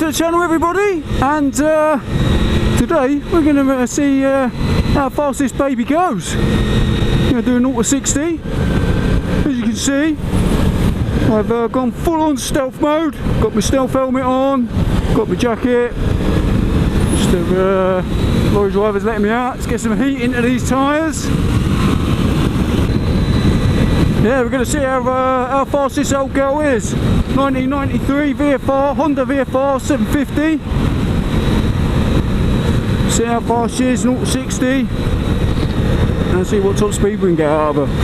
to the channel, everybody, and today we're going to see how fast this baby goes. I'm going to do a 0 to 60. As you can see, I've gone full on stealth mode. Got my stealth helmet on, got my jacket. Just the lorry driver's letting me out. Let's get some heat into these tyres. Yeah, we're going to see how fast this old girl is. 1993 VFR, Honda VFR 750. See how fast she is, 0 to 60. And see what top speed we can get out of her.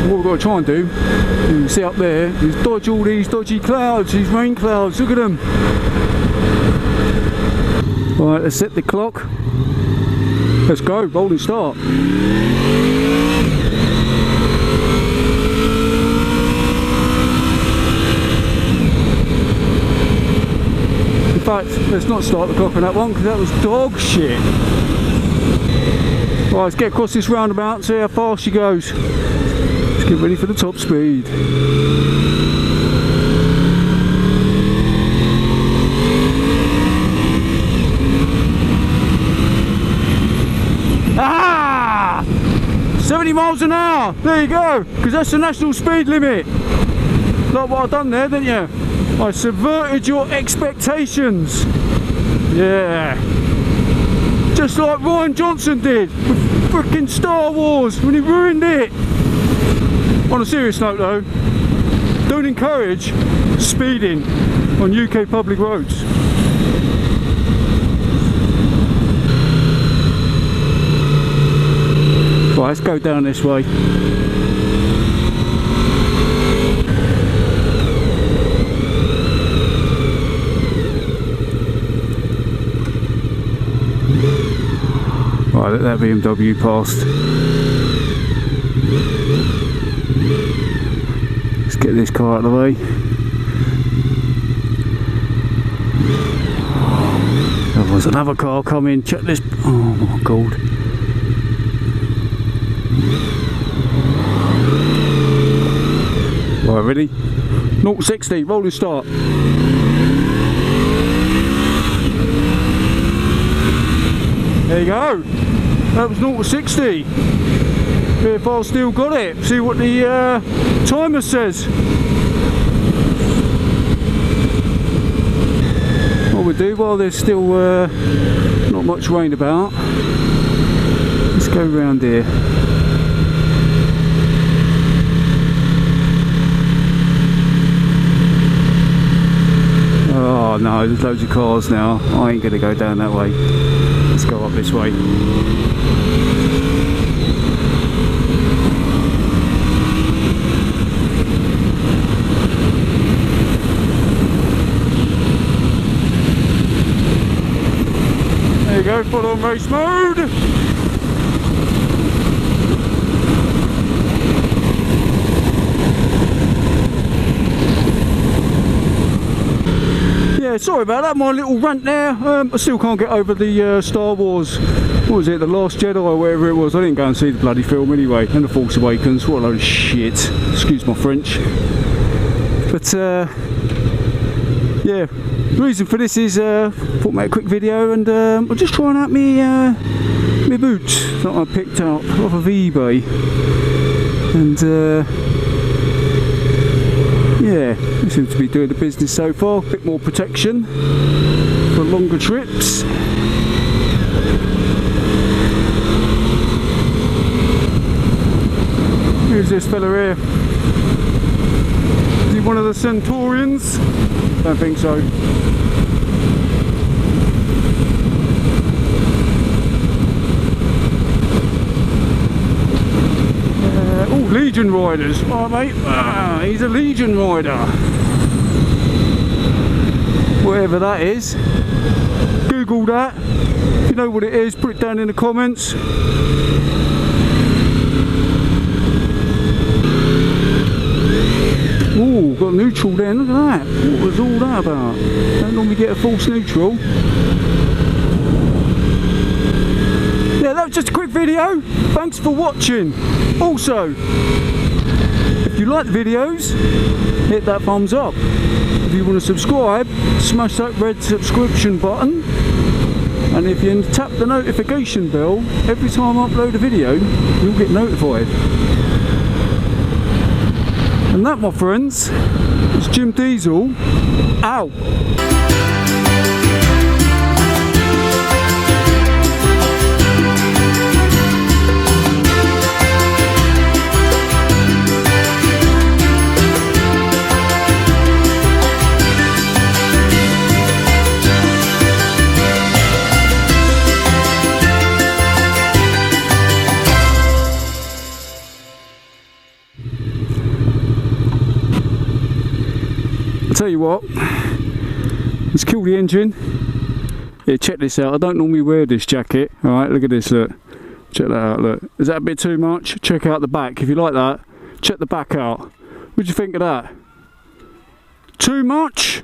What we've got to try and do, you can see up there, is dodge all these dodgy clouds, these rain clouds, look at them. Right, let's set the clock. Let's go, rolling start. In fact, let's not start the clock on that one because that was dog shit. Right, let's get across this roundabout and see how fast she goes. Let's get ready for the top speed. Ah! 70 miles an hour! There you go! Because that's the national speed limit. Like what I've done there, didn't you? I subverted your expectations. Yeah. Just like Ryan Johnson did with frickin' Star Wars when he ruined it. On a serious note though, don't encourage speeding on UK public roads. Right, let's go down this way. Right, let that BMW past. Let's get this car out of the way. Oh, there's another car coming. Check this. Oh my god. Right, ready? 0 to 60, rolling start. There you go. That was 0 to 60. VFR still got it. See what the timer says. What we do while there's still not much rain about, let's go round here. Oh no, there's loads of cars now. I ain't going to go down that way. Let's go up this way. There you go, full on race mode. Yeah, sorry about that, my little rant there. I still can't get over the Star Wars, what was it, The Last Jedi or whatever it was. I didn't go and see the bloody film anyway, and The Force Awakens, what a load of shit, excuse my French. But yeah, the reason for this is I thought I'd make a quick video, and I'm just trying out my boots that I picked up off of eBay, and yeah, they seem to be doing the business so far. A bit more protection for longer trips. Who's this fella here? Is he one of the Centaurians? Don't think so. Oh, Legion riders. Oh mate, he's a Legion rider. Whatever that is. Google that. If you know what it is, put it down in the comments. Oh, got neutral there, look at that. What was all that about? Don't normally get a false neutral. Yeah, that was just a quick video. Thanks for watching. Also, if If you like the videos, hit that thumbs up. If you want to subscribe, smash that red subscription button. And if you tap the notification bell, every time I upload a video, you'll get notified. And that, my friends, is Jim Diesel. Ow! Tell you what, let's kill the engine. Yeah, check this out. I don't normally wear this jacket. Alright, look at this, look. Check that out, look. Is that a bit too much? Check out the back. If you like that, check the back out. What do you think of that? Too much